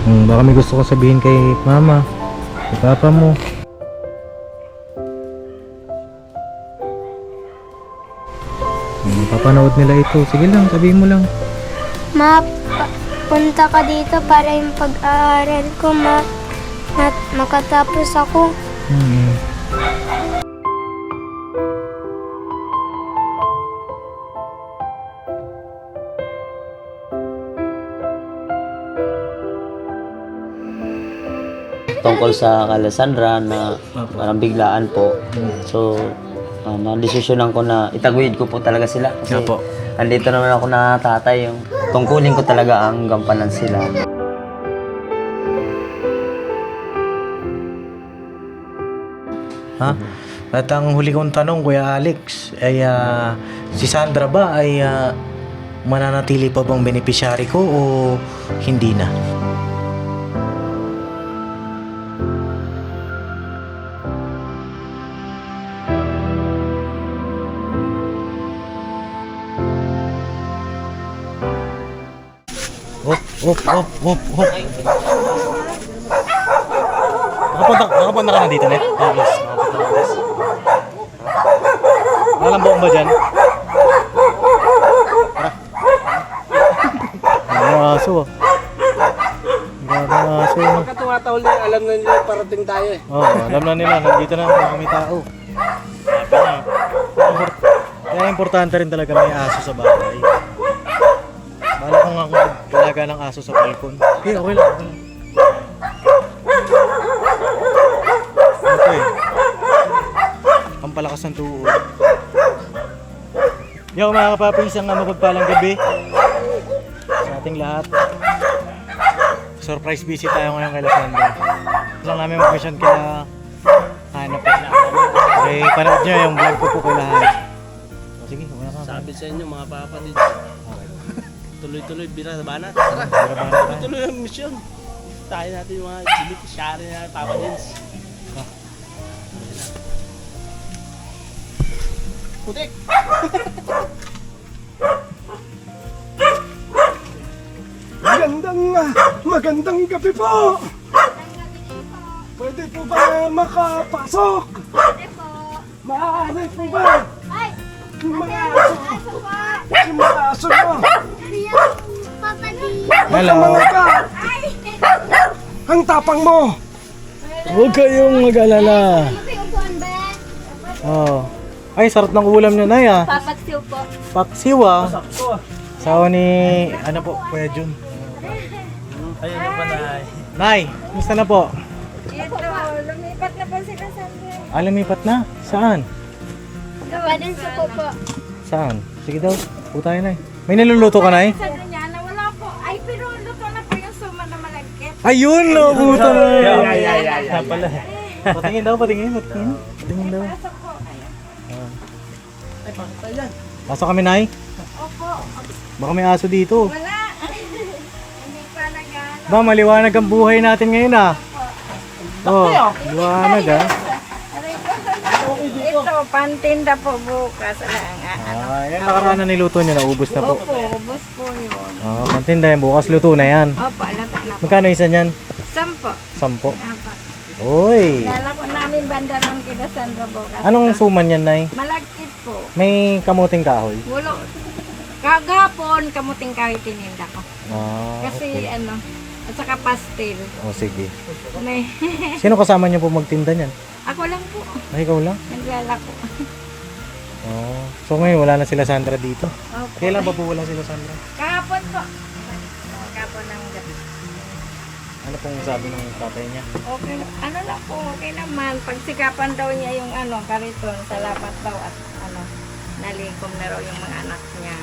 Baka may gusto kong sabihin kay mama, kay papa mo. Papanood nila ito. Sige lang, sabihin mo lang. Ma, punta ka dito para yung pag-aaral ko, makatapos ako. Tungkol sa Calasandra na parang biglaan po. So, na-desisyonan ko na itaguyod ko po talaga sila. Kasi Opo. andito naman ako na tatay. Yung tungkulin ko talaga ang gampanan sila. Ha? At ang huli kong tanong, Kuya Alex, ay si Sandra ba ay mananatili pa bang beneficiary ko o hindi na? Hop. Nakapunta ka na dito, Net? Yes. Walang buong ba dyan? Ang aso. Ang aso. Pagka tumatahol na, alam na nila parating tayo eh. Oo, alam na nila. Nandito na kami tao. Kaya importante rin talaga may aso sa bahay. Bala ko nga kung talaga ng aso sa balkon. Okay lang. Okay. Pampalakas ng tuon. Yo mga kapapi, isang mapagpalang gabi sa ating lahat. Surprise visit tayo ngayon kay Sandra. Lang namin mag-mission kila Hanap. Okay, panood nyo yung vlog ko po kay Hanap. Sige, wala ka. Sabi sa inyo mga kapatid, tuloy-tuloy binabanat. Tara. Tuloy-tuloy ang mission. Tayo natin yung mga Jimmy, Shari na Papa Dins. Putik! Magandang gabi po! Pwede po ba makapasok? Pwede po. Maaari po ba? Ay! Yung mga Ate, aso, aso po! yung mga aso mo, Papa D! Hello. mga ka, Ay! ang tapang mo! Huwag kayong mag-alala. Ano ba yung upuan, be? Oh. Ay, sarap ng ulam niya, Nay, ah. Papaksiw po. Paksiw, ah. Sawa ni, ano po, Kuya Jun. Ayun yung panay. Nay, kumusta na po? Ito, lumipat na po sila sa amin. Lumipat na? Saan? Kapanin sa po po. Saan? Sige daw, po tayo, Nay. May niluluto ka, Nay? Sa kanya, nawala po. Ay, pero luto na po yung suma na malagkit. Ayun, no, puta na. Yeah. Pala. Patingin daw. Patingin daw. Pasok po. Pasok kami, Nay. Opo. Baka may aso dito. Wala. Hindi pa nag-ano. Ba, maliwanag ang buhay natin ngayon, ah. Oh, liwanag, ah. Ito, pantinda po bukas. Yan nakaraan na niluto niyo, naubos na po. Opo, ubos po yun. Pantinda yan, bukas luto na yan. Opo, alata na po. Magkano isa niyan? 10. 10. Apa. Oy! Dala ko namin banda ng kina Sandra bukas. Anong suman yan, Nay? Malagkit po. May kamuting kahoy. Wulo. Kagapon, kamuting kahoy tininda ko. Kasi Okay. ano, at saka pastel. O, sige. May, Sino kasama niyo po magtinda niyan? ako lang po. Ay, ikaw lang? Naglalako. Oh. So ngayon, wala na sila Sandra dito. Opo. Kailan ba po wala sila Sandra? Kahapon po. Kahapon ng gabi. Ano pong sabi ng tatay niya? Okay, ano lang po, okay naman. Pagsikapan daw niya yung ano, kariton, salamat daw at ano, nalikom na raw yung mga anak niya.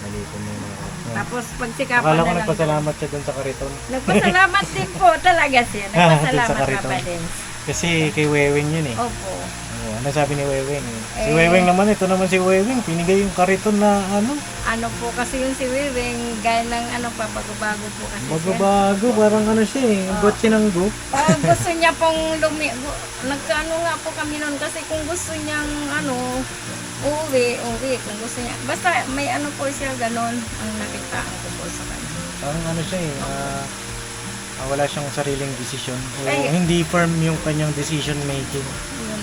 Nalikom na yung mga Tapos pagsikapan Akala ko na lang. nagpasalamat siya dun sa kariton. Nagpasalamat din po talaga siya. Nagpasalamat Sa kariton. pa din. Kasi kay Weweng yun eh. Opo. Oh, ano sabi ni Weweng? Si Weweng naman, ito naman si Weweng. Pinigay yung kariton na ano. Ano po kasi yung si Wiwing, gaya ng ano pa, bago-bago po kasi siya. Bago-bago, parang ano siya eh. Got sinanggo. Gusto niya pong nagkaano nga po kami noon kasi kung gusto niyang ano, uwi. Kung gusto niya. Basta may ano po siya ganon ang nakitaan ko po sa kanya. Parang ano siya eh. Wala siyang sariling desisyon. O Ay. hindi firm yung kanyang decision making. Yun.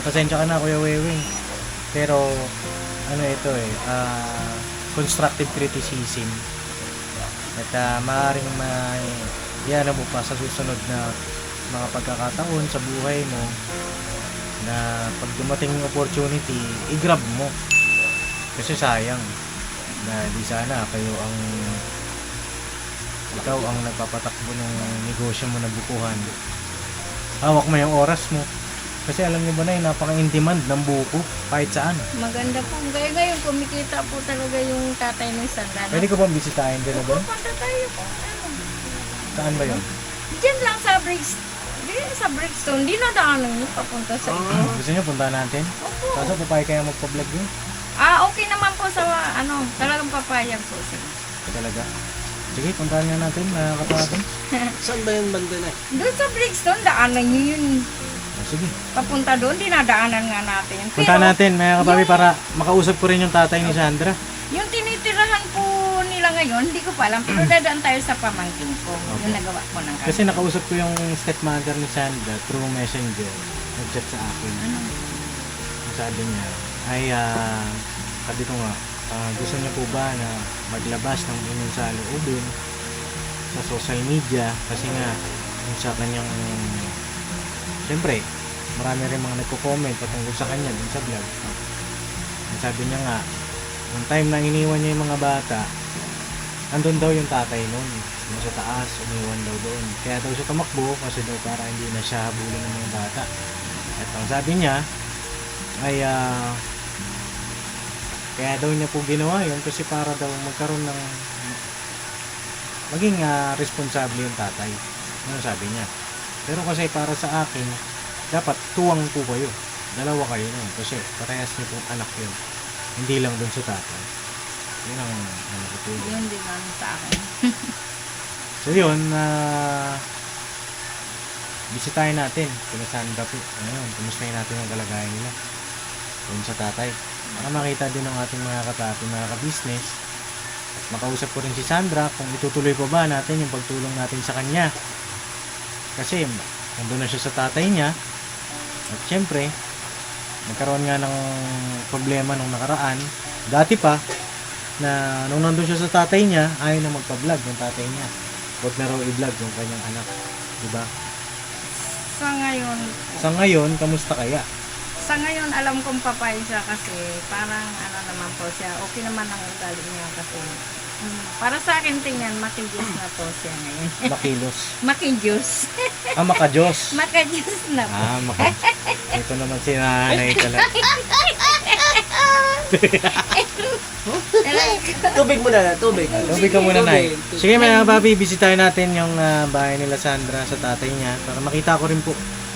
Pasensya ka na, Kuya Wewing. Pero, ano ito constructive criticism. At maaaring yan mo pa sa susunod na mga pagkakataon sa buhay mo na pag dumating yung opportunity, i-grab mo. Kasi sayang na di sana ikaw ang nagpapatakbo ng negosyo mo na bukuhan. Hawak mo yung oras mo. Kasi alam niyo ba na napaka-in-demand ng buko kahit saan. Maganda po. Gaya ngayon, kumikita po talaga yung tatay ng Sandra. Pwede ko bang bisitahin din doon? Pupunta tayo po. Ano? Saan ba yun? Diyan lang sa Brixton. Di na daanan niyo papunta sa inyo. Gusto niyo puntahan natin? Opo. Kaso papayag kaya magpa-vlog yun? Okay naman po sa talagang papayag po sila. Talaga? Sige, puntahan nga natin mga kapatid. Saan ba yung banda na? Doon sa Brixton, daanan niyo yun. Sige. Papunta doon, dinadaanan nga natin. Puntahan natin mga kapatid para makausap ko rin yung tatay ni Sandra. Yung tinitirahan po nila ngayon, hindi ko pa alam. Pero dadaan tayo sa pamangkin ko. Yung nagawa ko ng Kasi nakausap ko yung stepmother ni Sandra through messenger. Nag-chat sa akin. Ano? Sabi niya, sabi ko nga, gusto niya po ba na maglabas ng inyong saloobin sa social media kasi nga yung sa kanyang siyempre marami rin mga nagko-comment patungkol sa kanya dun sa vlog. Sabi niya nga yung time na iniwan niya yung mga bata, andun daw yung tatay nun sa taas, umiwan daw doon, kaya daw siya tumakbo kasi daw para hindi na siya habulin ng mga bata. At ang sabi niya ay kaya daw niya po ginawa yun kasi para daw magkaroon ng maging responsable yung tatay. Ano sabi niya. Pero kasi para sa akin, dapat tuwang po kayo. Dalawa kayo nun. Kasi parehas niyo pong anak yun. Hindi lang dun sa tatay. Yun ang ano ko po. Yun din ano sa akin. So yun, bisitahin natin. Kina Sandra po. Ayun, kumustahin natin ang kalagayan nila. Dun sa tatay. Para makita din ng ating mga kapatid, mga ka-business. At makausap ko rin si Sandra kung itutuloy pa ba natin yung pagtulong natin sa kanya. Kasi nandun na siya sa tatay niya. At syempre, nagkaroon nga ng problema nung nakaraan. Dati pa, na nung nandun siya sa tatay niya, ayaw na magpa-vlog yung tatay niya. Huwag na raw i-vlog yung kanyang anak. Diba? Sa ngayon, kamusta kaya? Sa ngayon, alam kong papay siya kasi parang ano naman po siya. Okay naman ang ugali niya kasi. Para sa akin tingnan, makijus na po siya ngayon. Makilos. Makijus. Makajos. Makajus na po. Ito naman si nanay talaga. Tubig muna na, tubig. Tubig ka muna, Nay. Sige mga papi, bisitahin natin yung bahay nila Sandra sa tatay niya para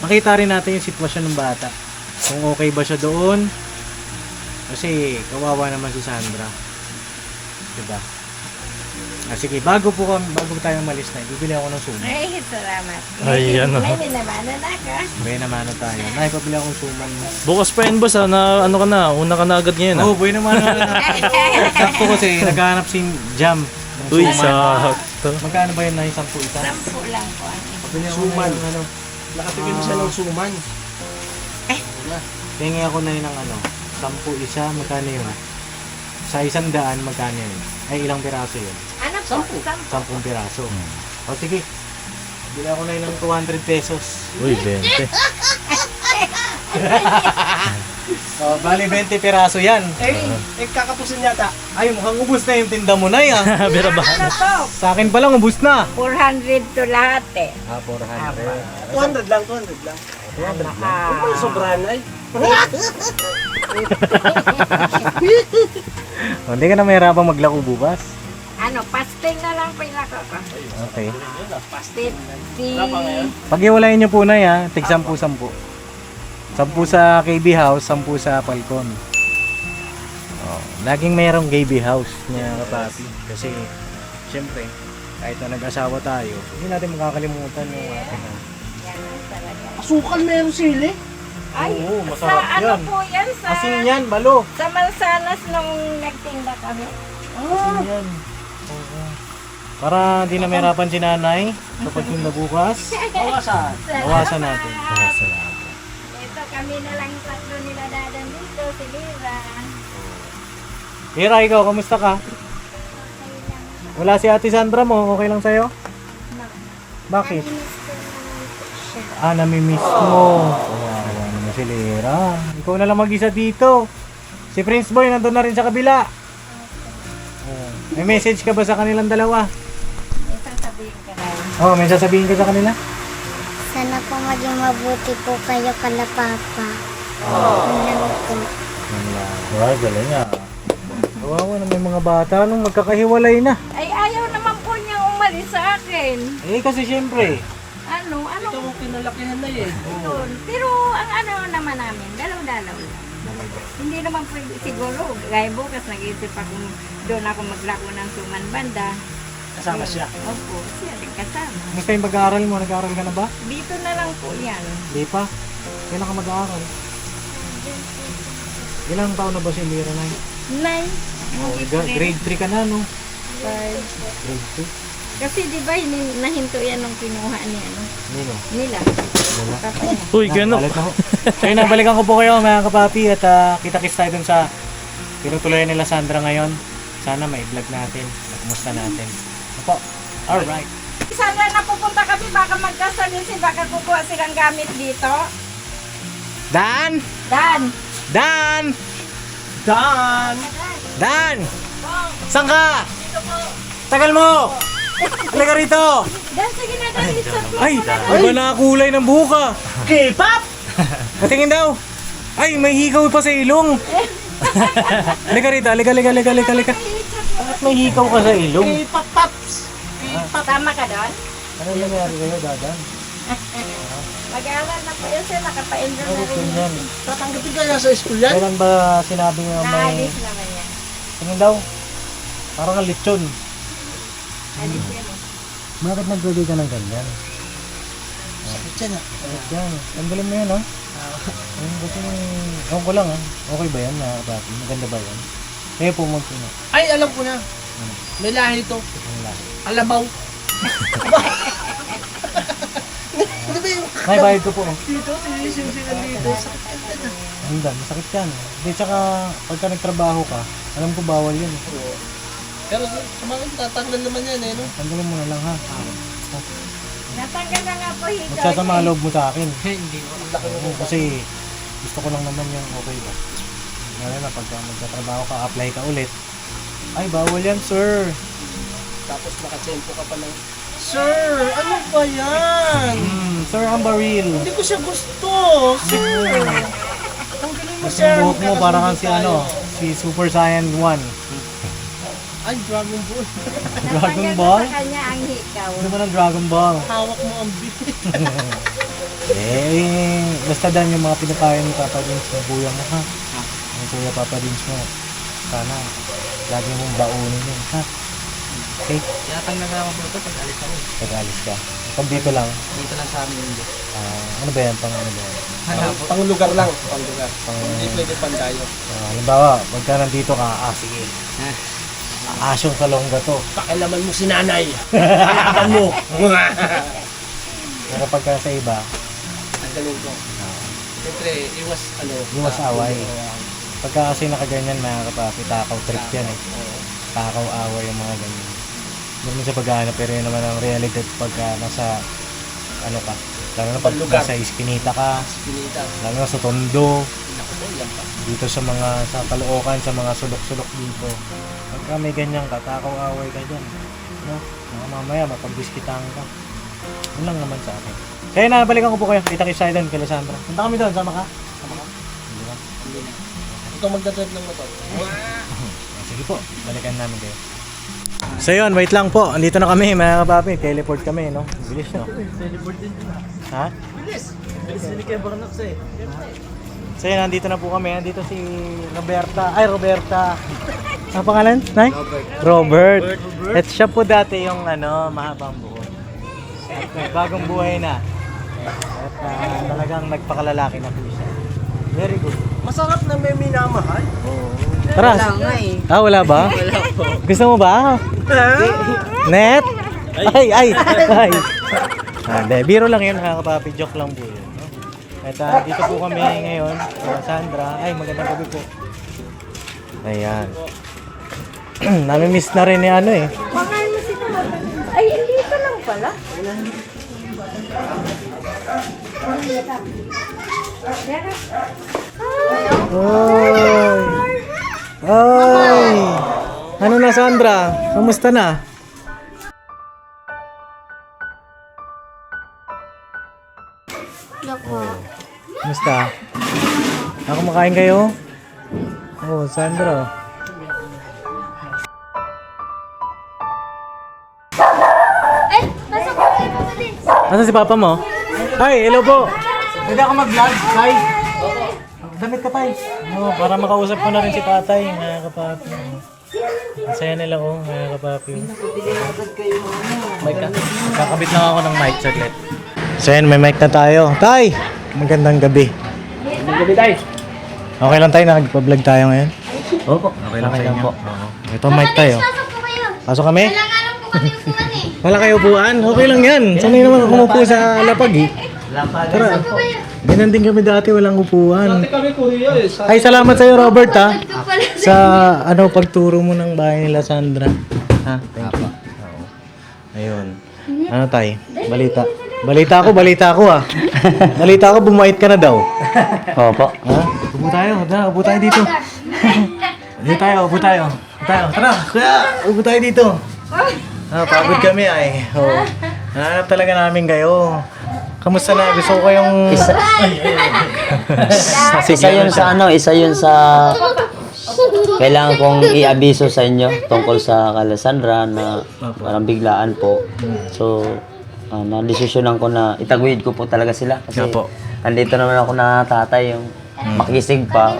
makita rin natin yung sitwasyon ng bata. Kung okay ba siya doon. Kasi kawawa naman si Sandra. Diba? Sige, bago tayo malis na, bibili ako ng suman. Ay, salamat. Ay, ano. May minamana na ka. May naman tayo. Nay, pabili akong suman mo. Bukas pa yun, boss, na ano ka na, una ka na agad ngayon, Oo, buhay naman. Sakto kasi, naghahanap si Jam. ng Uy, suman. sakto. Magkano ba yun na yung 10 isa? 10 lang po. Pabili ako Suman. ng ano. Nakatikim siya ng suman. Tingin ako na yun ng 10 isa, magkano yun? Sa 100, magkano yun? Ay, ilang piraso yun? Ano po? 10 piraso. O sige, bili ako na yun ng 200 pesos. Uy, 20. O, bali 20 piraso yan. Kakapusin yata. Ay, mukhang ubus na yung tinda mo na yan. Bira ba? Ano po? Sa akin pa lang, ubus na. 400 to lahat eh. 400. 200 lang, 200 lang. Huwag mo sobrahan ay. O, hindi ka na mahirapang maglako bukas. Ano, pasting na lang pala ko. Okay. Pasting. Pag-iwalayin nyo po na ya, tig 10-10. 10 sa KB House, 10 sa Falcon. Oh, laging mayroong KB House niya kapapi. Kasi, syempre, kahit na nag-asawa tayo, hindi natin makakalimutan yung ating Asukal meron sili. Ay, Oo, sa masarap ano yan. po yan? Sa, Asin yan, balo. sa Mansanas nung nagtinda kami. Asin yan. Oo. Para di na mahirapan si nanay sa pagtinda bukas. Bawasan. Bawasan natin. Ito kami na lang tatlo nila dadan dito, si Lira. Hira, ikaw, kamusta ka? Wala si Ate Sandra mo, okay lang sa'yo? Bakit? Namimiss mo. Kawawa naman si Lira. Ikaw na lang mag-isa dito. Si Prince Boy nandun na rin sa kabila. Oh. May message ka ba sa kanilang dalawa? Ito sabihin ka na. Oh, may sasabihin ka sa kanila? Sana po maging mabuti po kayo kala Papa. Ano po? Wow, galing nga. Kawawa na may mga bata nung magkakahiwalay na. Ay, ayaw naman po niyang umalis sa akin. Kasi syempre, Ano Ito mo kinalakihan na eh. yun? Pero ang ano naman namin, dalaw-dalaw lang. Hindi naman pwede siguro. Gaya bukas, nag-isip ako doon ako maglako ng suman banda. Kasama siya. Opo, siya rin kasama. musta yung pag-aaral mo? Nag-aaral ka na ba? Dito na lang po yan. Di pa? Kailan ka mag-aaral? Ilang taon na ba si Lira na? Nine. Oh, grade 3 ka na, no? Grade 2? Kasi di ba nahinto yan nung kinuha ni ano, Nino? nila. Papa niya. Uy, gano. Balik na ho. So yun, balikan ko po kayo mga kapapi at kita-kits tayo dun sa tinutuloy nila Sandra ngayon. Sana ma-vlog natin. Kumusta natin. Opo. Alright. Sana napupunta kami, baka magkasalisi, baka kukuha silang gamit dito. Dan! Dan! Dan! Dan! Dan! Saan ka? Tagal mo! Halika rito! Dan, sige na, Dan, isot mo Ay! muna. Iba na kulay ng buka! K-pop! Patingin daw! Ay! May hikaw pa sa ilong! Halika rito! Halika! Bakit may hikaw ka sa ilong? K-pop pops! Tama ka doon? Ano nangyari sa'yo, Dadan? Mag-aaral na po yun siya, nakapa-enroll na rin. Ganyan. Tatanggapin kaya sa school yan? Kailan ba sinabi nga may... Naalis naman yan. Tingin daw? Parang kang lechon. Alis yan eh. Bakit nagbigay ka ng ganyan? Sakit yan ah. Bakit yan? Tanggalin mo yan, ha? Ayun, kasi ewan ko lang, ha? Okay ba yan, mga kapatid? Maganda ba yan? Kaya pumunta na. Ay, alam ko na. May lahi ito. Ang lahat. Alabaw. Hindi ba yung May bayad ko po. dito? Sinisimulan dito. Sakit yan ah. Handa, masakit yan. Hindi, tsaka pagka nagtrabaho ka, alam ko bawal yun. Pero sa mga tatanggal naman yan eh, no? Tanggalin mo na lang, ha? Natanggal na nga po hikaw. Magsasama ang loob mo sa akin. Hindi ko. Ang laki mo. Oo, kasi gusto ko lang naman yung okay ba. Lalo na pagka magtatrabaho ka, apply ka ulit. Ay, bawal yan, sir. Tapos nakatsempo ka pa ng, Sir, ano ba yan? Sir, ang baril. Hindi ko siya gusto. Sir. Tanggalin mo Kasi sir. yung buhok mo parang kang si ano, si Super Saiyan 1. Ay, Dragon Ball. Dragon Natanggal Ball? na sa kanya ang hikaw. Ano ba ng Dragon Ball? Hawak mo ang bit. Basta dan yung mga pinapayo ni Papa Dins mo, buya mo, ha? Ang kuya Papa Dins mo. Sana, lagi mong baunin yun, ha? Okay? Tinatanggal na ako dito pag alis ako. Pag-alis ka. Pag dito lang, Dito lang sa amin yun. ano ba yan? Pang ano ba yan? Panglugar lang. Panglugar. Pang, Hindi pwede pandayo. halimbawa, pagka nandito ka, sige. Asyong salongga to. Pakialaman mo si nanay. Pakialaman mo. Pero pagka sa iba, Tanggalin ko. Siyempre, iwas away. Pagka kasi nakaganyan, mga kapapi, takaw trip yan eh. Takaw away yung mga ganyan. Hindi sa paghahanap, pero yun naman ang realidad pagka nasa, ano ka, lalo na pag Lugar. nasa iskinita ka, Pinita. lalo na sa tondo, Naku po, yan pa. dito sa Caloocan, sa mga sulok-sulok dito. Pagka may ganyan ka, takaw away ka dyan. No? Mga mamaya, mapagbiskitaan ka. Yun lang naman sa akin. Kaya nabalikan ko po kayo, kita kayo sa doon, kay Sandra. Punta kami doon, sama ka? Sama ka? Hindi ba? Ikaw magdadrive ng motor. Sige po, balikan namin kayo. So yun, wait lang po. Andito na kami, mga kapapi. Teleport kami, no? Bilis, no? Teleport din. Ha? Bilis! Bilis din kay Barnox eh. So yun, nandito na po kami. Nandito si Roberta. Ay, Roberta. Ang pangalan? Nay? Robert. At siya po dati yung, mahabang buhok. Okay, bagong buhay na. At talagang nagpakalalaki na po siya. Very good. Masarap na may minamahal. Oo. Tara. Wala nga eh. Ah, wala ba? Wala po. Gusto mo ba? Net? Ay. Biro lang yun, mga kapapi. Joke lang po yun. No? At dito po kami ngayon. Sandra. Ay, magandang gabi po. Ayan. Nami-miss na rin ni ano eh. Ay, hindi ka lang pala. Ay! Ay! Ano na, Sandra? Kamusta na? Kamusta? Kumakain kayo? Oh, Sandra. Nasaan si Papa mo? Ay, hello po. Pwede ako mag-vlog, Tay? Damit ka, Tay. Oo, para makausap ko na rin si Tatay, mga kapapi. Ang saya nila ko, mga kapapi. Mic ka? Kakabit lang ako ng mic, saglit. So yan, may mic na tayo. Tay! Magandang gabi. Magandang gabi, Tay. Okay lang tayo, nagpa-vlog tayo ngayon? Opo. Okay lang sa inyo. Oo. Ito mic tayo. Pasok kami? Wala kayo upuan? Okay lang yan. Sanay naman ako umupo sa lapag eh. Tara. Ganun din kami dati, walang upuan. Kami kuya eh. Ay, salamat sa'yo, Robert, ha? Sa, pagturo mo ng bahay nila, Sandra. Ha? Thank you. Oo. Ayun. Ano, Tay? Balita. Balita ko, ha? Balita ko, bumait ka na daw. Opo. Ha? Upo tayo dito. Upo tayo. Tara, kuya, upo tayo dito. Pagod kami ay. Oh. Hanap talaga namin kayo. Kamusta na? Gusto ko kayong... Isa yun sa kailangan kong i-abiso sa inyo tungkol sa Calasandra na parang biglaan po. So, na-desisyonan ko na itaguyod ko po talaga sila. Kasi nandito naman ako na tatay yung makisig pa.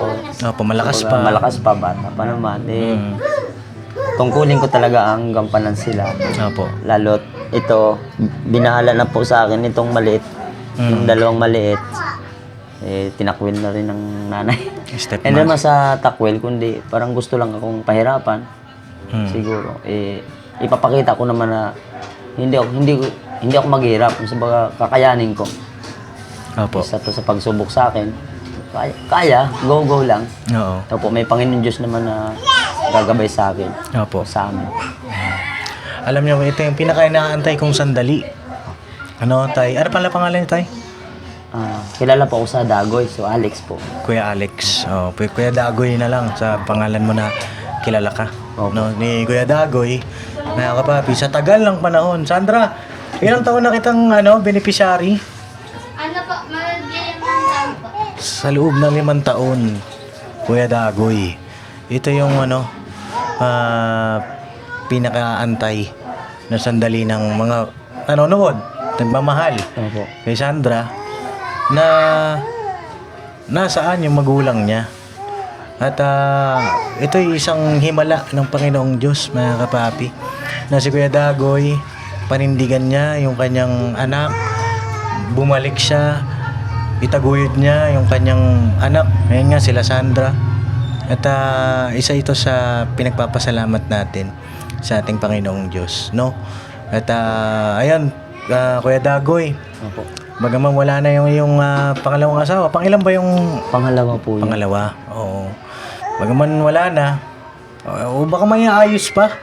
Malakas pa. Bata pa naman. Tungkulin ko talaga ang gampanan sila. Lalo't ito, binahala na po sa akin itong maliit. Yung dalawang maliit. Tinakwil na rin ng nanay. Hindi naman sa takwil, kundi parang gusto lang akong pahirapan. Siguro. Ipapakita ko naman na hindi ako maghirap. Sabaga, kakayanin ko. Isa to sa pagsubok sa akin. Kaya, go lang. Opo, may Panginoon Diyos naman na gagabay sa akin. Sa amin. Alam niyo, ito yung pinaka-inaantay kong sandali. Ano, Tay? Ano pala pangalan niyo, Tay? Kilala po ako sa Dagoy, so Alex po. Kuya Alex. Kuya Dagoy na lang sa pangalan mo na kilala ka. No, ni Kuya Dagoy, na kapapi, sa tagal ng panahon. Sandra, ilang taon na kitang beneficiary? Ano po, mag-5 taon po. Sa loob ng 5 taon, Kuya Dagoy. Ito yung pinakaantay na sandali ng mga nanonood, nagmamahal kay Sandra na nasaan yung magulang niya. At ito ay isang himala ng Panginoong Diyos, mga kapapi, na si Kuya Dagoy, panindigan niya yung kanyang anak, bumalik siya, itaguyod niya yung kanyang anak, ngayon nga sila Sandra. At isa ito sa pinagpapasalamat natin sa ating Panginoong Diyos, no? At ayan, Kuya Dagoy, bagaman wala na yung pangalawang asawa, pangilan ba yung... Pangalawa po yun. Pangalawa, oo. Bagaman wala na, o baka may ayos pa,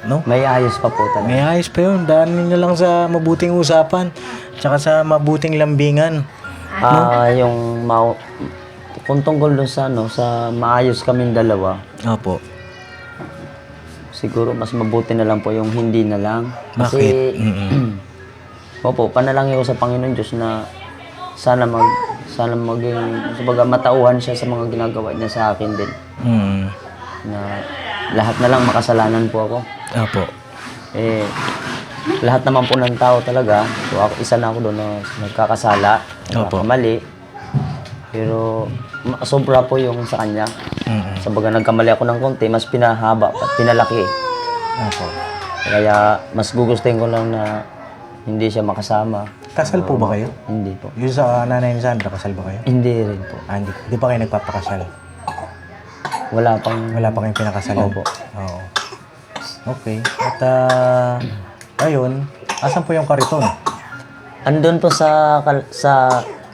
no? May ayos pa po talaga. May ayos pa yun, daanin nyo lang sa mabuting usapan, tsaka sa mabuting lambingan. Kung tungkol dun sa sa maayos kaming dalawa, siguro mas mabuti na lang po yung hindi na lang. Kasi, panalangin ko sa Panginoon Diyos na sana maging, sabaga matauhan siya sa mga ginagawa niya sa akin din. Na lahat na lang makasalanan po ako. Lahat naman po ng tao talaga, so ako, isa na ako doon na nagkakasala, nagkakamali. Pero sobra po yung sa kanya. Sabaga nagkamali ako ng konti, mas pinahaba at pinalaki. Kaya mas gugustuhin ko lang na hindi siya makasama. Kasal po ba kayo? Hindi po. Yung sa nanay ni Sandra, kasal ba kayo? Hindi rin po. Hindi pa kayo nagpapakasal? Wala pang... Wala pa kayong pinakasalan? Opo. Oo. Okay. At ayun, asan po yung kariton? Andun po sa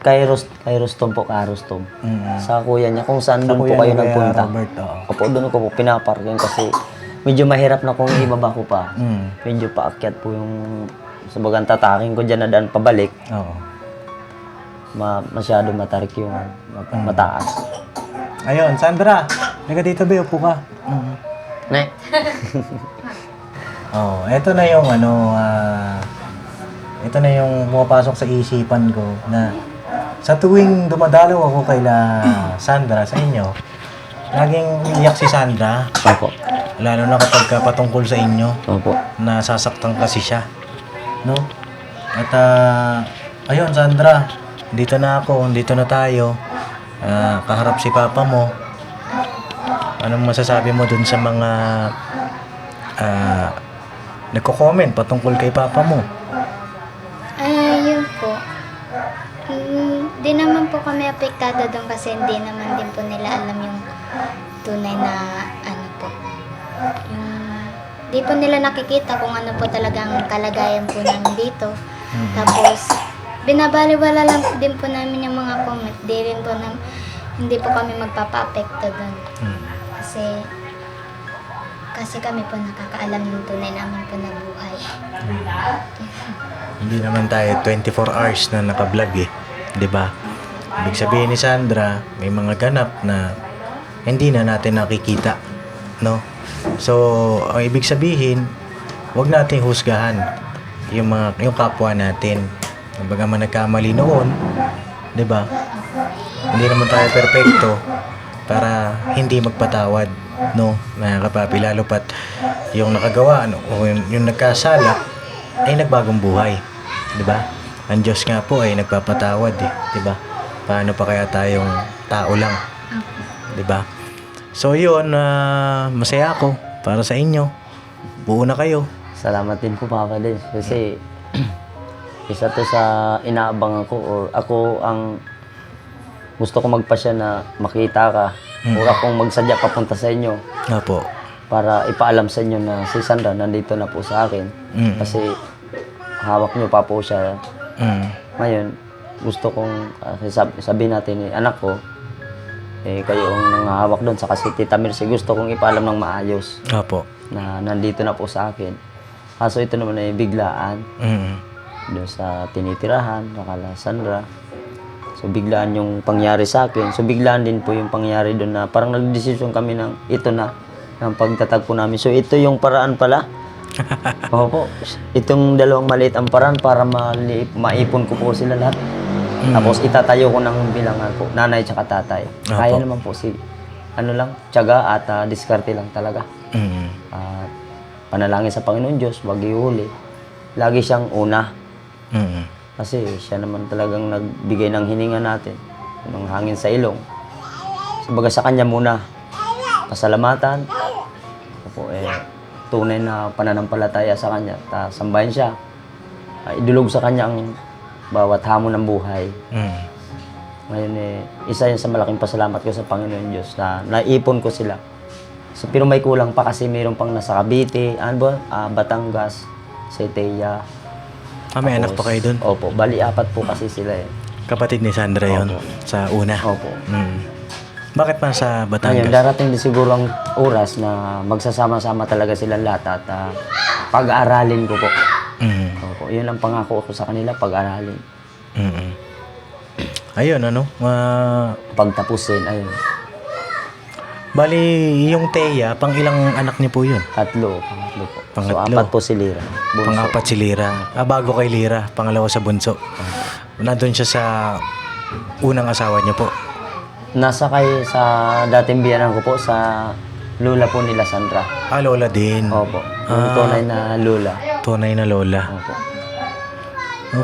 Kairostom po, Karostom. Sa kuya niya, kung saan doon po kayo Kuya nagpunta. Robert, oo. Opo, doon ko po pinaparking kasi medyo mahirap na kung ibaba ko pa. Medyo paakyat po yung sa bagang tataking ko dyan na daan pabalik. Oo. Masyado matarik yung mataas. Ayun, Sandra, liga dito ba, upo ka. Ne? Oh, eto na yung ito na yung pumapasok sa isipan ko na sa tuwing dumadalaw ako kay Sandra sa inyo, laging iyak si Sandra. Opo. Lalo na kapag patungkol sa inyo, Opo. nasasaktan kasi siya. No? At ayun, Sandra, dito na ako, dito na tayo. Kaharap si Papa mo. Anong masasabi mo dun sa mga nagko-comment patungkol kay Papa mo? Yun po. Hindi naman po kami apektado doon kasi hindi naman din po nila alam yung tunay na ano po. Yung di po nila nakikita kung ano po talagang kalagayan po namin dito. Tapos, binabaliwala lang din po namin yung mga comment. Hindi po kami magpapa-apekto doon. Kasi kami po nakakaalam ng tunay namin po na buhay. Hindi naman tayo 24 hours na naka-vlog eh. 'Di ba? Ibig sabihin ni Sandra, may mga ganap na hindi na natin nakikita, no? So, ang ibig sabihin, wag nating husgahan yung kapwa natin. Kumbaga man nagkamali noon, 'di ba? Hindi naman tayo perpekto para hindi magpatawad, no? Mga kapapi, lalo pat yung nakagawa o yung nagkasala ay nagbagong buhay, 'di ba? Ang Diyos nga po ay nagpapatawad eh, 'di ba? Paano pa kaya tayong tao lang, 'di ba? So 'yun, masaya ako para sa inyo. Buo na kayo. Salamat din po, Papa Dins. Kasi isa to sa inaabangan ko or ako ang gusto ko magpasya na makita ka. Or akong magsadya papunta sa inyo Opo. para ipaalam sa inyo na si Sandra nandito na po sa akin. Kasi hawak niyo pa po siya. Ngayon, gusto kong sabihin natin anak ko, kayo ang nangahawak doon sa kasi Tita Mercy. Gusto kong ipaalam ng maayos Opo. na nandito na po sa akin. Kaso ito naman ay biglaan doon sa tinitirahan, nakala Sandra. So biglaan yung pangyari sa akin. So biglaan din po yung pangyari doon na parang nagdesisyon kami ng ito na ng pagtatagpo namin. So ito yung paraan pala. Opo. Itong dalawang maliit ang paraan para maipon ko po sila lahat. Tapos itatayo ko ng bilangan po, nanay tsaka tatay. Kaya naman po tiyaga at diskarte lang talaga. At panalangin sa Panginoon Diyos, wag ihuli. Lagi siyang una. Kasi siya naman talagang nagbigay ng hininga natin, ng hangin sa ilong. Sabaga sa kanya muna, pasalamatan. Opo, tunay na pananampalataya sa kanya. Sambahin siya. Idulog sa kanya ang bawat hamon ng buhay. Ngayon isa yun sa malaking pasalamat ko sa Panginoon Diyos na naipon ko sila. So, pero may kulang pa kasi mayroon pang nasa Cavite, Batangas, Seteya. May anak pa kayo doon? Opo, bali 4 po kasi sila eh. Kapatid ni Sandra yon sa una? Opo. Bakit pa sa Ngayon, Batangas? darating din siguro ang oras na magsasama-sama talaga silang lahat at pag-aaralin ko po. Opo, yun ang pangako ko sa kanila, pag-aralin. Ayun, Pagtapusin, ayun. Bali, yung Teya, pang ilang anak niyo po yun? Pangatlo po. Pangatlo. So, 4 po si Lira. Bunso. Pang-4 si Lira. Bago kay Lira, pangalawa sa bunso. Nandun siya sa unang asawa niyo po. Nasa kayo sa dating biyanan ko po, sa lula po nila Sandra. Lola din. Opo. Yung tunay na lula. Tunay na lola. Opo.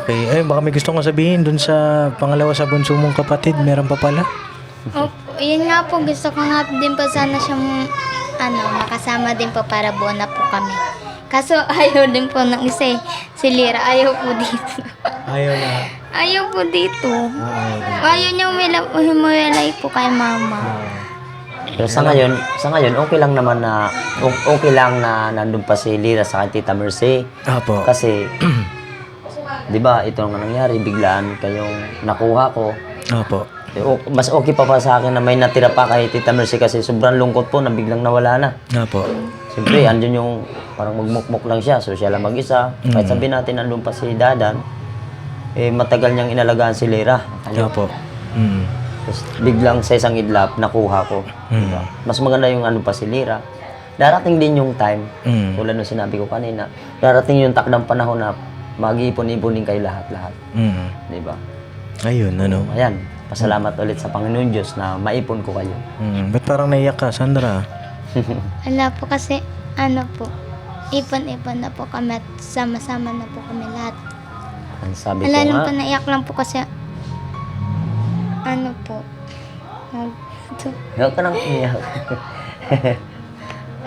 Okay. Baka may gusto kong sabihin dun sa pangalawa sa bunso mong kapatid. Meron pa pala? Opo, yun nga po, gusto ko nga din po sana siyang makasama din po para buo na po kami. Kaso ayaw din po ng isa si Lira, ayaw po dito. Ayaw na. Ayaw po dito. Ayaw niya humiwalay po kay mama. Pero sa ngayon, okay lang naman na, okay lang na nandun pa si Lira sa Tita Mercy. Apo. Kasi, di ba, ito nga nangyari, biglaan kayong nakuha ko. Opo. Mas okay pa sa akin na may natira pa kay Tita Mercy kasi sobrang lungkot po na biglang nawala na. Opo. Siyempre, andun yung parang magmukmuk lang siya, so siya lang mag-isa. Kahit sabihin natin andun pa si Dadan, matagal niyang inalagaan si Lira. Opo. Tapos biglang sa isang idlap, nakuha ko. Diba? Mas maganda yung ano pa si Lira. Darating din yung time, tulad ng sinabi ko kanina, darating yung takdang panahon na mag-iipon-iponin kayo lahat-lahat. Diba? Ayun, ano. Ayan, pasalamat ulit sa Panginoon Diyos na maipon ko kayo. Ba't parang naiyak ka, Sandra? Wala po kasi, ano po, ipon-ipon na po kami at sama-sama na po kami lahat. Ang sabi ko Wala lang nga, po, naiyak lang po kasi, ano po, huwag ka nang iyak.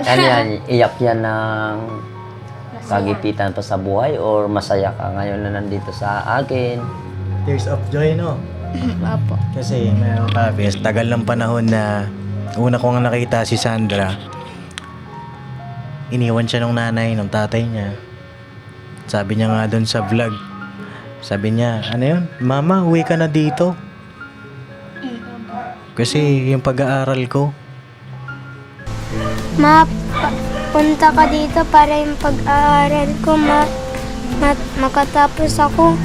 Ano yan, iyak yan ng kagipitan pa sa buhay or masaya ka ngayon na nandito sa akin? Tears of joy, no? Opo. Kasi, mga kapis, tagal ng panahon na una ko nga nakita si Sandra, iniwan siya ng nanay, ng tatay niya. Sabi niya nga doon sa vlog, sabi niya, ano yun? Mama, uwi ka na dito. Kasi yung pag-aaral ko, Punta ka dito para yung pag-aaral ko makatapos ako.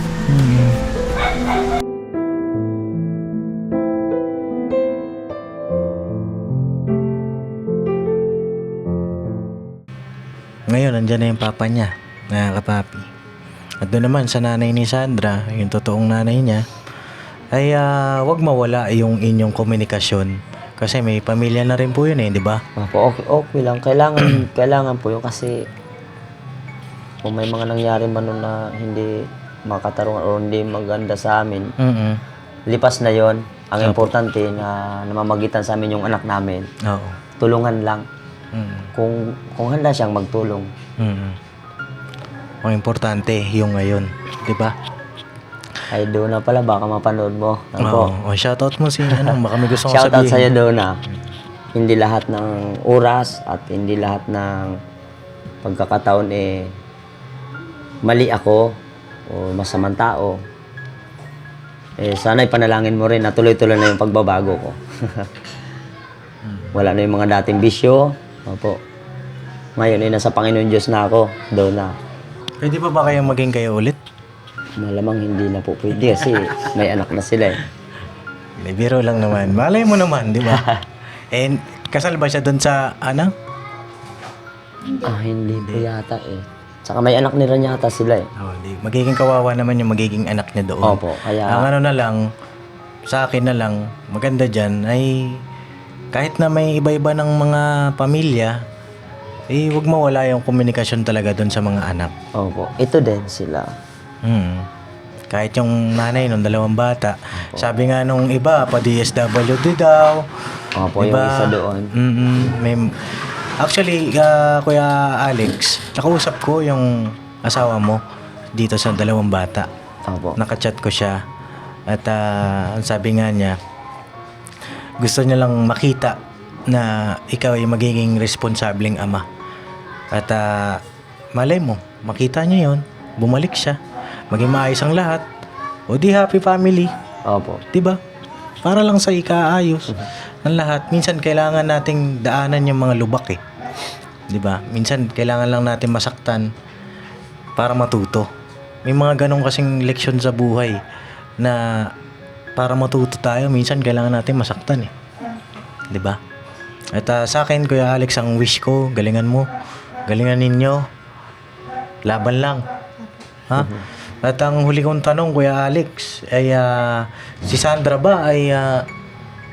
ngayon, nandyan na yung papa niya, mga kapapi. At doon naman sa nanay ni Sandra, yung totoong nanay niya, ay wag mawala yung inyong komunikasyon. Kasi may pamilya na rin po yun di ba? Opo, okay lang. Kailangan po yun kasi kung may mga nangyari man nun na hindi makatarungan o hindi maganda sa amin, lipas na yon. Ang importante na namamagitan sa amin yung anak namin, Oo. tulungan lang. Kung handa siyang magtulong. Ang importante yung ngayon, di ba? Ay, Dona pala, baka mapanood mo. Oo. Shoutout mo si baka may gusto kong Shoutout sa'yo, sabihin. Dona. Hindi lahat ng oras at hindi lahat ng pagkakataon mali ako o masamang tao. Sana'y panalangin mo rin na tuloy-tuloy na yung pagbabago ko. Wala na yung mga dating bisyo. Opo. Ngayon ay nasa Panginoon Diyos na ako, Dona. Pwede pa ba kayong maging kayo ulit? Malamang hindi na po pwede kasi may anak na sila May biro lang naman. Malay mo naman, di ba? And kasal ba siya doon sa Hindi po yata Saka may anak nila yata sila di. Magiging kawawa naman yung magiging anak niya doon. Opo, kaya... Ang ano na lang, sa akin na lang, maganda dyan ay kahit na may iba-iba ng mga pamilya, wag mawala yung komunikasyon talaga doon sa mga anak. Opo, ito din sila. Kahit yung nanay nung dalawang bata, sabi nga nung iba, pa DSWD daw. Opo, yung isa doon. Actually, Kuya Alex, nakausap ko yung asawa mo dito sa dalawang bata. Opo. Nakachat ko siya. At ang sabi nga niya, gusto niya lang makita na ikaw ay magiging responsableng ama. At malay mo, makita niya yon, bumalik siya, maging maayos ang lahat. O di happy family. Opo. Diba? Para lang sa ikaayos ng lahat. Minsan kailangan nating daanan yung mga lubak Diba? Minsan kailangan lang natin masaktan para matuto. May mga ganong kasing leksyon sa buhay na para matuto tayo, minsan kailangan natin masaktan Diba? At sa akin, Kuya Alex, ang wish ko, galingan mo. Galingan ninyo. Laban lang. Ha? At ang huli kong tanong, Kuya Alex, ay si Sandra ba ay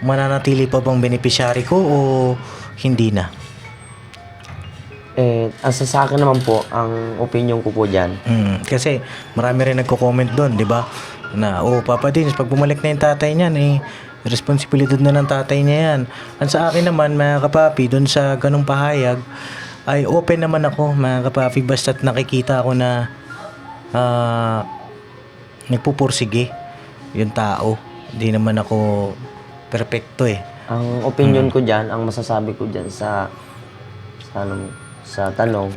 mananatili pa bang beneficiary ko o hindi na? Ang sa akin naman po, ang opinion ko po dyan, Kasi marami rin nagko-comment doon, di ba? Na, Papa Dins, pag bumalik na yung tatay niyan, responsibilidad na ng tatay niya yan. Ang sa akin naman, mga kapapi, doon sa ganong pahayag, ay open naman ako, mga kapapi, basta't nakikita ako na nagpupursige yung tao. Hindi naman ako perfecto Ang opinion ko diyan, ang masasabi ko diyan sa tanong,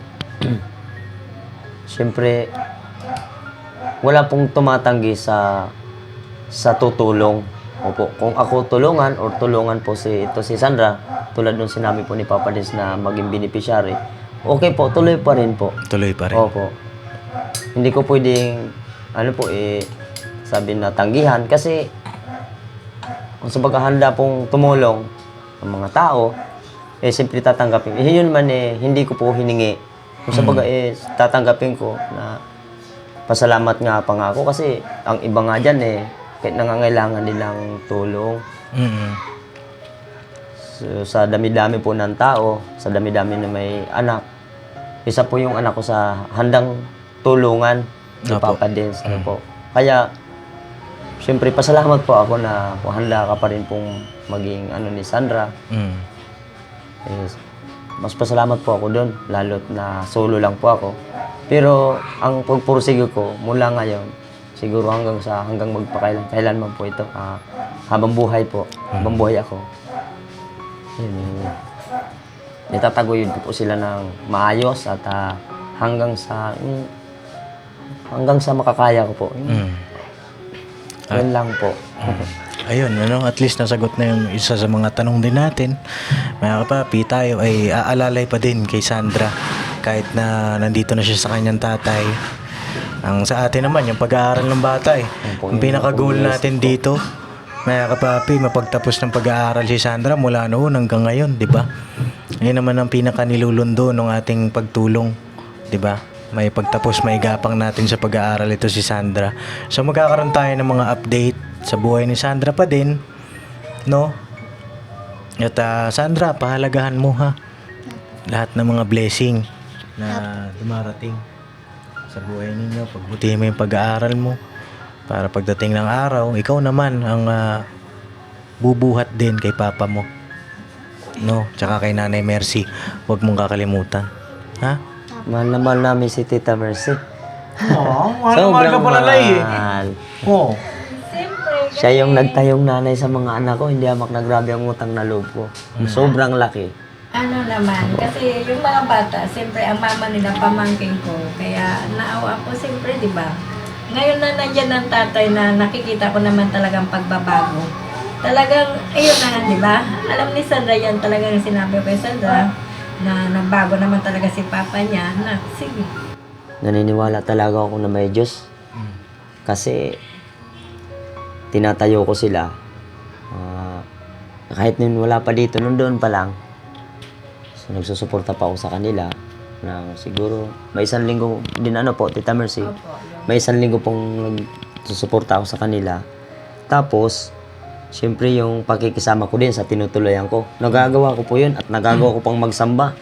siyempre wala pong tumatanggi sa tutulong. Opo, kung ako tulungan or tulungan po si Sandra, tulad nung sinabi po ni Papa Dins na maging beneficiary, okay po, tuloy pa rin po. Tuloy pa rin. Opo. Hindi ko pwedeng, sabi na tanggihan kasi kung sa handa pong tumulong ng mga tao, siyempre tatanggapin. Yun man hindi ko po hiningi. Kung sa tatanggapin ko na pasalamat nga pa nga ako kasi ang iba nga dyan kahit nangangailangan nilang tulong. So, sa dami-dami po ng tao, sa dami-dami na may anak, isa po yung anak ko sa handang tulungan ni Opo. Papa Dins. Po. Kaya, siyempre, pasalamat po ako na kung handa ka pa rin pong maging ni Sandra. Mas pasalamat po ako doon, lalo't na solo lang po ako. Pero, ang pagpursige ko mula ngayon, siguro hanggang magpakailanman po ito, habang buhay po, habang buhay ako. Yun, itataguyod ko po sila ng maayos at hanggang sa makakaya ko po. Yun lang po. Ayun, at least nasagot na yung isa sa mga tanong din natin. Mga kapapi, tayo ay aalalay pa din kay Sandra kahit na nandito na siya sa kanyang tatay. Ang sa atin naman, yung pag-aaral ng bata Ang pinaka-goal natin dito, mga kapapi, mapagtapos ng pag-aaral si Sandra mula noon hanggang ngayon, di ba? Ngayon naman ang pinaka-nilulundo ng ating pagtulong, di ba? May pagtapos, may gapang natin sa pag-aaral ito si Sandra. So magkakaroon tayo ng mga update sa buhay ni Sandra pa din, no? At Sandra, pahalagahan mo ha lahat ng mga blessing na dumarating sa buhay ninyo. Pagbutihin mo yung pag-aaral mo para pagdating ng araw, ikaw naman ang bubuhat din kay papa mo, no? Tsaka kay Nanay Mercy, huwag mong kakalimutan, ha? Mahal na mahal namin si Tita Mercy. Mahal ka pala Lay mahal. Oo. Siya yung nagtayong nanay sa mga anak ko, hindi amak na grabe ang utang na loob ko. Sobrang laki. Ano naman, kasi yung mga bata, siyempre ang mama nila pamangkin ko. Kaya naawa ko siyempre, di ba? Ngayon na nandiyan ang tatay na nakikita ko naman talagang pagbabago. Talagang, ayun na nga, di ba? Alam ni Sandra yan, talagang sinabi ko kay Sandra na nagbago naman talaga si papa niya. Na, sige. Naniniwala talaga ako na may Diyos. Kasi tinatayo ko sila. Kahit nun wala pa dito, nun doon pa lang. So, nagsusuporta pa ako sa kanila. Na siguro, may isang linggo din po, Tita Mercy. May isang linggo pong nagsusuporta ako sa kanila. Tapos, siyempre yung pakikisama ko din sa tinutuloyan ko. Nagagawa ko po yun at nagagawa ko pang magsamba.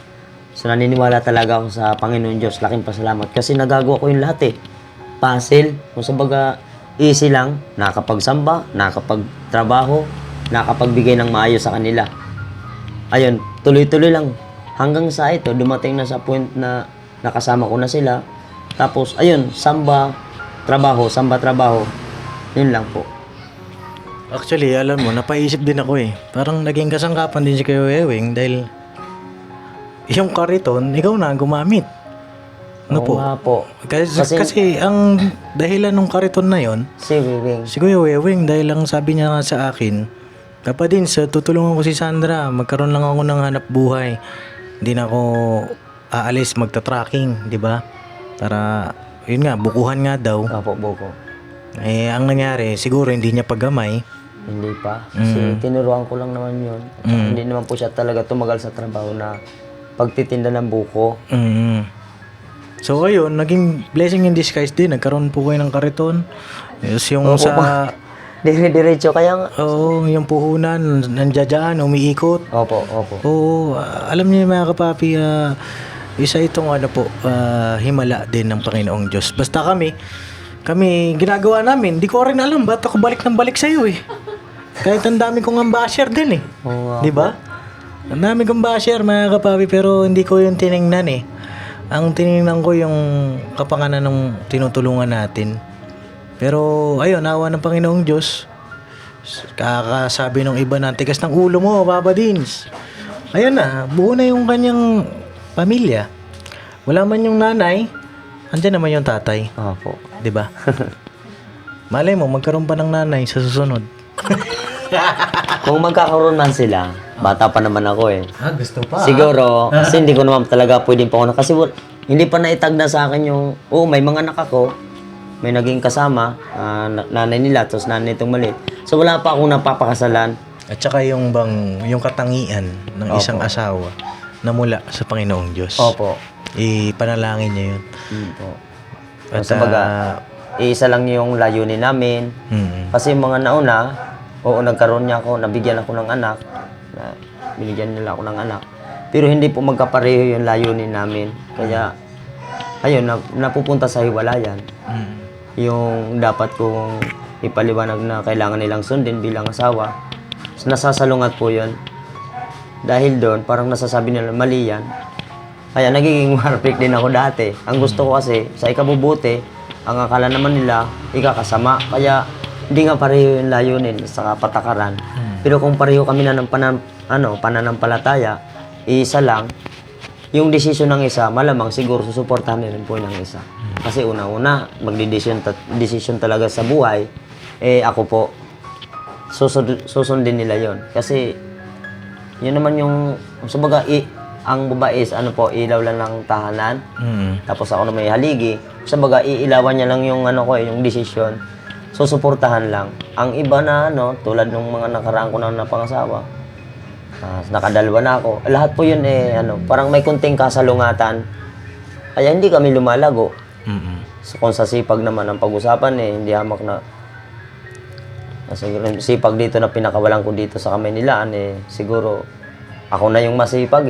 So, naniniwala talaga ako sa Panginoon Diyos. Laking pasalamat. Kasi nagagawa ko yung lahat Puzzle. Kung sabaga, easy lang. Nakapagsamba, nakapagtrabaho, nakapagbigay ng maayos sa kanila. Ayun, tuloy-tuloy lang. Hanggang sa ito, dumating na sa point na nakasama ko na sila. Tapos, ayun, samba, trabaho. Yun lang po. Actually, alam mo, napaisip din ako Parang naging kasangkapan din si Kuya Wewing dahil yung kariton, ikaw na ang gumamit. Ano Oo po? nga po. Kasi ang dahilan ng kariton na yon, Si Wewing. si Kuya Wewing, dahil lang sabi niya nga sa akin, Papa Dins, tutulungan ko si Sandra, magkaroon lang ako ng hanap buhay. Hindi na ako aalis magta-tracking, di ba? Para, yun nga, bukuhan nga daw. Opo, buko. Ang nangyari, siguro hindi niya paggamay. Hindi pa. Kasi tinuruan ko lang naman yun. At hindi naman po siya talaga tumagal sa trabaho na pagtitinda ng buko. So ayun, naging blessing in disguise din. Nagkaroon po kayo ng kariton. Yes, yung sa... Dire-diretso kaya Oo, yung puhunan, nandiyan, umiikot. Opo. Oo, alam niyo mga kapapi, isa itong himala din ng Panginoong Diyos. Basta kami ginagawa namin, di ko rin alam ba't ako balik ng balik sa'yo Kahit ang dami kong ambassador din Oo nga di ba? Ang dami kong basher mga kapapi, pero hindi ko yung tiningnan Ang tiningnan ko yung kapakanan ng tinutulungan natin. Pero ayun, awa ng Panginoong Diyos. Kakasabi ng iba na tigas ng ulo mo, Papa Dins. Ayun na, buo na yung kanyang pamilya. Wala man yung nanay, andyan naman yung tatay. Opo. 'Di ba? Malay mo, magkaroon pa ng nanay sa susunod. Kung magkakaroon man sila, bata pa naman ako eh. Gusto pa. Siguro, kasi hindi ko naman talaga pwedeng pa kasi hindi pa naitag na sa akin yung, may mga anak ako, may naging kasama, nanay nila, tapos nanay itong maliit. So wala pa akong napapakasalan. At saka yung katangian ng isang asawa na mula sa Panginoong Diyos. Opo. Ipanalangin niya yun. Opo. At Sa baga, isa lang yung layunin namin. Kasi yung mga nauna, nagkaroon niya ako, nabigyan ako ng anak. Binigyan nila ako ng anak. Pero hindi po magkapareho yung layunin namin. Kaya, ayun, napupunta sa hiwalayan. Yung dapat kong ipaliwanag na kailangan nilang sundin bilang asawa. Nasasalungat po yun. Dahil doon, parang nasasabi nila, mali yan. Kaya nagiging warpik din ako dati. Ang gusto ko kasi, sa ikabubuti, ang akala naman nila, ikakasama. Kaya, hindi nga pareho yung layunin sa patakaran. Pero kung pareho kami na ng pananampalataya, isa lang, yung desisyon ng isa, malamang siguro susuportahan nila po ng isa. Kasi una-una, magdidesisyon talaga sa buhay, ako po, susundin nila yon. Kasi, yun naman yung, sabaga, ang babae is, ilaw lang ng tahanan. Tapos ako na may haligi. Sabaga, iilawan niya lang yung, yung desisyon. Susuportahan lang. Ang iba na, tulad ng mga nakaraan ko na napangasawa, nakadalwa na ako. Lahat po yun, parang may kunting kasalungatan. Kaya hindi kami lumalago. So, kung sa sipag naman ang pag-usapan, hindi hamak na. Kasi sipag dito na pinakawalan ko dito sa kamay nila, siguro, ako na yung masipag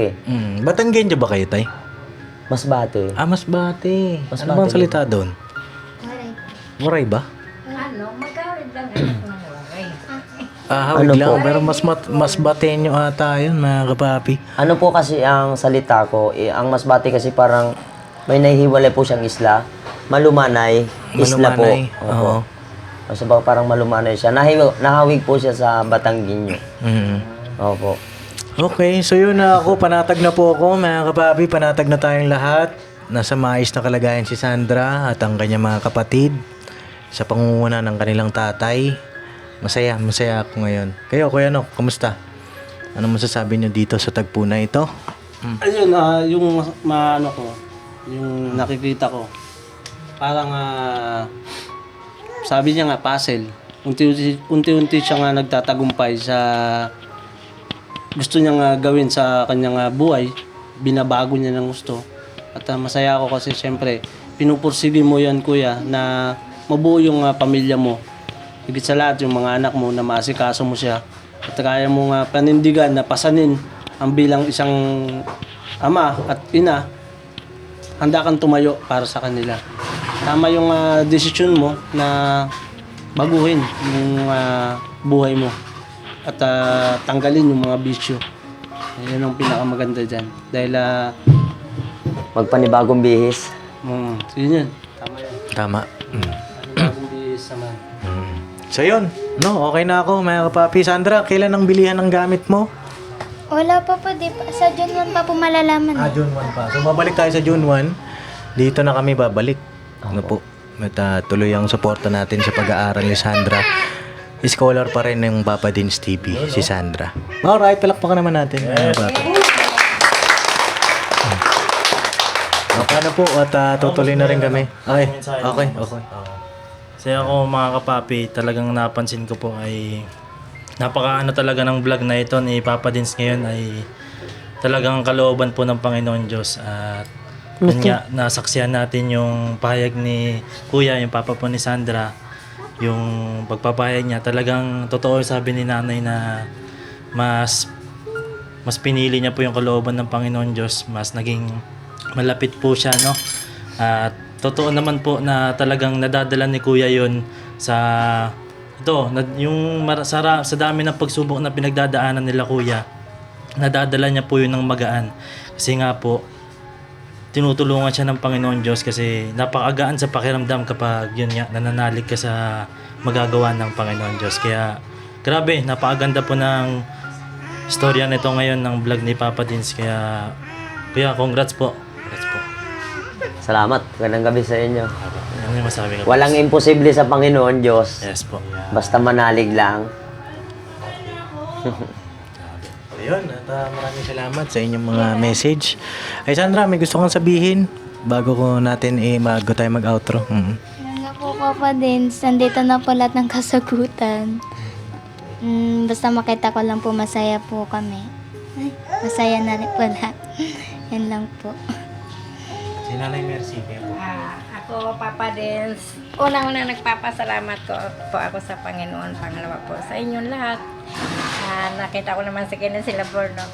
Batanggenyo ba kayo, tay? Masbate. Masbate. Masbate Ano bang din. salita doon? Waray ba? Magkawin lang anak ng waray. Hawig Ano lang. po? Pero mas batenyo ata yun, mga kapapi. Ano po kasi ang salita ko, ang Masbate kasi parang may nahihiwalay po siyang isla. Malumanay, isla Malumanay, po. Opo. So, parang malumanay siya. Nahawig po siya sa Batanggenyo. Opo. Okay, so yun na ako. Panatag na po ako, mga kapapi. Panatag na tayong lahat. Nasa maayos na kalagayan si Sandra at ang kanyang mga kapatid sa pangunguna ng kanilang tatay. Masaya ako ngayon. Kayo, Kuya Nok, kumusta? Ano masasabi niyo dito sa tagpo na ito? Ayun, yung yung nakikita ko, parang sabi niya nga, puzzle. Unti-unti siya nga nagtatagumpay sa gusto niya nga gawin sa kanyang buhay. Binabago niya ng gusto. At masaya ako kasi siyempre, pinupursige mo yan, kuya, na mabuo yung pamilya mo. Higit sa lahat, yung mga anak mo na maasikaso mo siya. At kaya mo nga panindigan na pasanin ang bilang isang ama at ina, handa kang tumayo para sa kanila. Tama yung desisyon mo na baguhin yung buhay mo at tanggalin yung mga bisyo. Yan ang pinakamaganda dyan. Dahil, Magpanibagong bihis. yun yun. Tama yun. Tama. Panibagong bihis naman. So yun, okay na ako, mga kapapi. Sandra, kailan ang bilihan ng gamit mo? Wala pa po, di pa. Sa June 1 pa po malalaman. June 1 pa. So babalik tayo sa June 1. Dito na kami babalik. Ano po? At tuloy ang suporta natin sa pag-aaral ni Sandra. Scholar pa rin ng Papa Dins TV, si Sandra. Alright, palakpakan naman natin. Okay na po at tutuloy na rin kami. Okay. Kasi ako mga kapapi, talagang napansin ko po ay napakaano talaga ng vlog na ito ni Papa Dins ngayon ay talagang kalooban po ng Panginoon Diyos. At yun nga, nasaksihan natin yung pahayag ni Kuya, yung Papa po ni Sandra, yung pagpapahayag niya. Talagang totoo sabi ni Nanay na mas pinili niya po yung kalooban ng Panginoon Diyos, mas naging malapit po siya, no? At totoo naman po na talagang nadadala ni Kuya yon sa sa dami ng pagsubok na pinagdadaanan nila, Kuya. Nadadala niya po yun ng magaan. Kasi nga po, tinutulungan siya ng Panginoon Diyos kasi napakagaan sa pakiramdam kapag yun nga, nananalig ka sa magagawa ng Panginoon Diyos. Kaya grabe, napakaganda po ng storya nito ngayon ng vlog ni Papa Dins. Kaya, kuya, congrats po. Congrats po. Salamat. Magandang gabi sa inyo. Ano yung masabi ko? Walang imposible sa Panginoon Diyos. Yes po. Basta manalig lang. Ayun, at maraming salamat sa inyong mga message. Ay Sandra, may gusto kang sabihin bago tayo mag-outro. Yan nga po, Papa Dins. Nandito na po lahat ng kasagutan. Basta makita ko lang po, masaya po kami. Ay, masaya na rin po lahat. Yan lang po. Si Nanay Mercy, kaya po. Ako, Papa Dins, unang-una nagpapasalamat po ako sa Panginoon. Pangalawa po sa inyong lahat. Nakita ko naman sa sila Borno.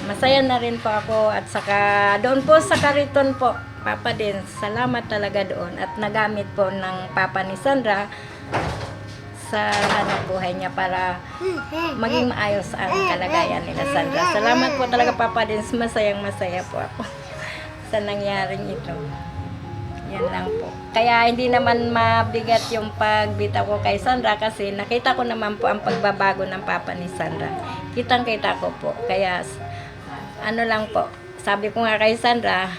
Masaya na rin po ako at saka doon po sa Kariton po, Papa Dins, salamat talaga doon at nagamit po ng Papa ni Sandra sa buhay niya para maging maayos ang kalagayan nila Sandra. Salamat po talaga Papa Dins, masayang-masaya po ako sa nangyaring ito. Yan lang po. Kaya hindi naman mabigat yung pagbitaw ko kay Sandra kasi nakita ko naman po ang pagbabago ng Papa ni Sandra. Kitang-kita ko po. Kaya ano lang po, sabi ko nga kay Sandra,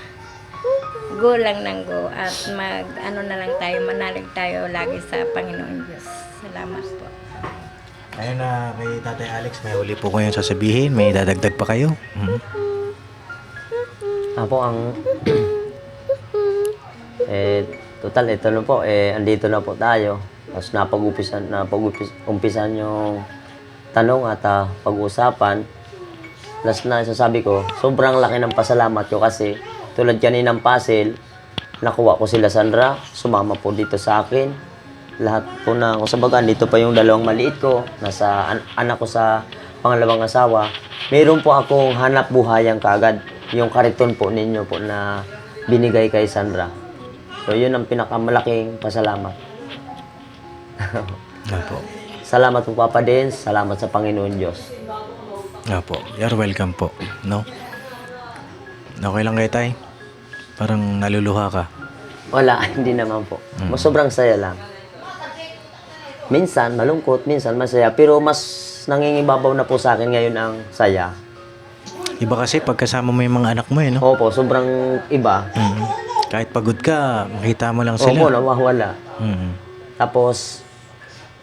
go lang ng go at na lang tayo, manalig tayo lagi sa Panginoon Diyos. Salamat po. Ayun na kay Tatay Alex, may huli po kayong sasabihin, may dadagdag pa kayo. Ako ang total ito na po andito na po tayo. Tapos napag-umpisan yung tanong at pag-usapan. Last na sasabi ko, sobrang laki ng pasalamat ko kasi tulad kaninang puzzle, nakuha ko sila Sandra, sumama po dito sa akin. Lahat po na ako sa bagan, dito pa yung dalawang maliit ko, nasa anak ko sa pangalawang asawa. Meron po akong hanap buhayan kaagad, yung kariton po ninyo po na binigay kay Sandra. So yun ang pinakamalaking pasalamat. Opo. Salamat po Papa Dins, salamat sa Panginoon Diyos. Opo, you're welcome po. No? Okay lang kayo, Tay? Parang naluluha ka. Wala, hindi naman po. Mas sobrang saya lang. Minsan malungkot, minsan masaya, pero mas nangingibabaw na po sa akin ngayon ang saya. Iba kasi pagkasama mo yung mga anak mo, no? Opo, sobrang iba. Kahit pagod ka, makita mo lang sila. Opo, nawawala. Tapos,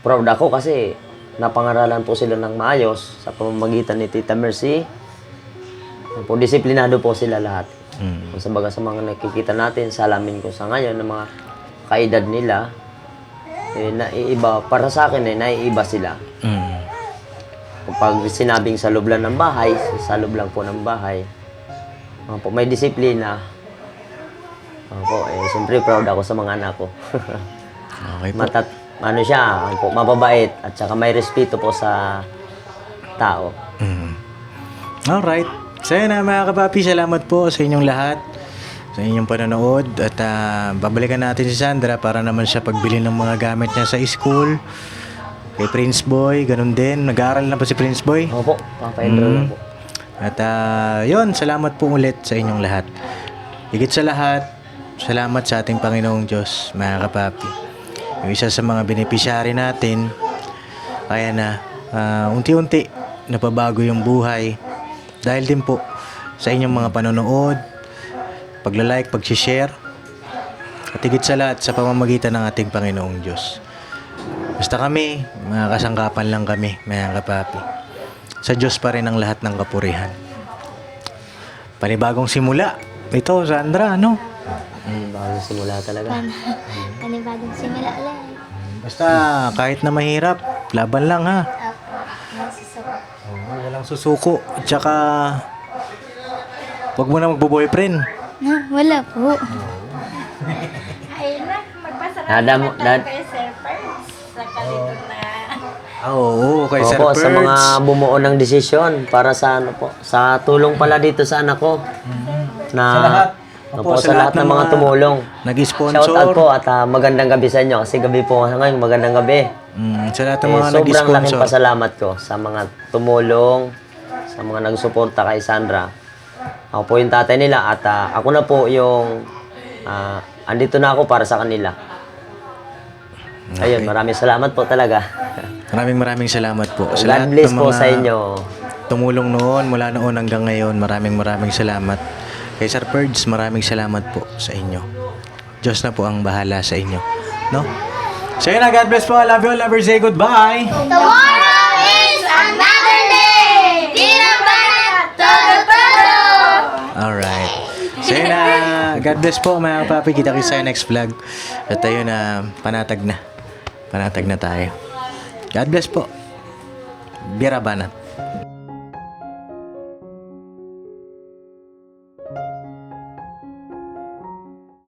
proud ako kasi napangaralan po sila ng maayos sa pamamagitan ni Tita Mercy. Po, disiplinado po sila lahat. Kung sa baga sa mga nakikita natin, salamin ko sa ngayon ng mga kaedad nila, naiiba, para sa akin naiiba sila. Kapag sinabing sa loob lang ng bahay, sa loob lang po ng bahay, po, may disiplina. Siyempre proud ako sa mga anak ko. Okay po. Mababait at saka may respeto po sa tao. Alright. So yun na mga kapapi, salamat po sa inyong lahat sa inyong panonood at babalikan natin si Sandra para naman siya pagbili ng mga gamit niya sa school. Kay Prince Boy, ganun din. Nag-aaral na pa si Prince Boy? Opo, papa-enroll na po. At yun, salamat po ulit sa inyong lahat. Higit sa lahat, salamat sa ating Panginoong Diyos, mga kapapi. Yung isa sa mga beneficiary natin, kaya na unti-unti napabago yung buhay dahil din po sa inyong mga panonood, pagla-like, pag-share, at higit sa lahat sa pamamagitan ng ating Panginoong Diyos. Basta kami, mga kasangkapan lang kami, mga kapapi. Sa Diyos pa rin ang lahat ng kapurihan. Panibagong simula. Ito, Sandra, ano? Bagong simula talaga. Panibagong simula ulit. Basta kahit na mahirap, laban lang ha. Nasusuko. Walang susuko. At saka, wag mo na magbo-boyfriend. Wala po. Ay na, magpasalamat tayo kay Sir Perks sa Kariton na Oo, kay Sir Opo, Perds. sa mga bumuo ng desisyon para sa sa tulong pala dito sa anak ko. Sa lahat. Opo, sa lahat ng mga tumulong. Nag-sponsor. Shout out po at magandang gabi sa inyo kasi gabi po ngayon, magandang gabi. Sa lahat ng mga Sobrang laking nag-sponsor. pasalamat ko sa mga tumulong, sa mga nagsuporta kay Sandra. Ako po yung tatay nila at ako na po yung andito na ako para sa kanila. Ayun, maraming salamat po talaga. Maraming salamat po. Sa God lahat bless ng po mga sa inyo. tumulong noon, mula noon hanggang ngayon, maraming salamat. Kay Sir Perds, maraming salamat po sa inyo. Diyos na po ang bahala sa inyo. No? So yun na, God bless po. I love you all. Never say goodbye. Tomorrow is another day! Tira Banat, todo! Alright. So yun na, God bless po mga kapapi. Kita kita sa next vlog. At ayun na, panatag na. Panatag na tayo. God bless po. Bira Banat.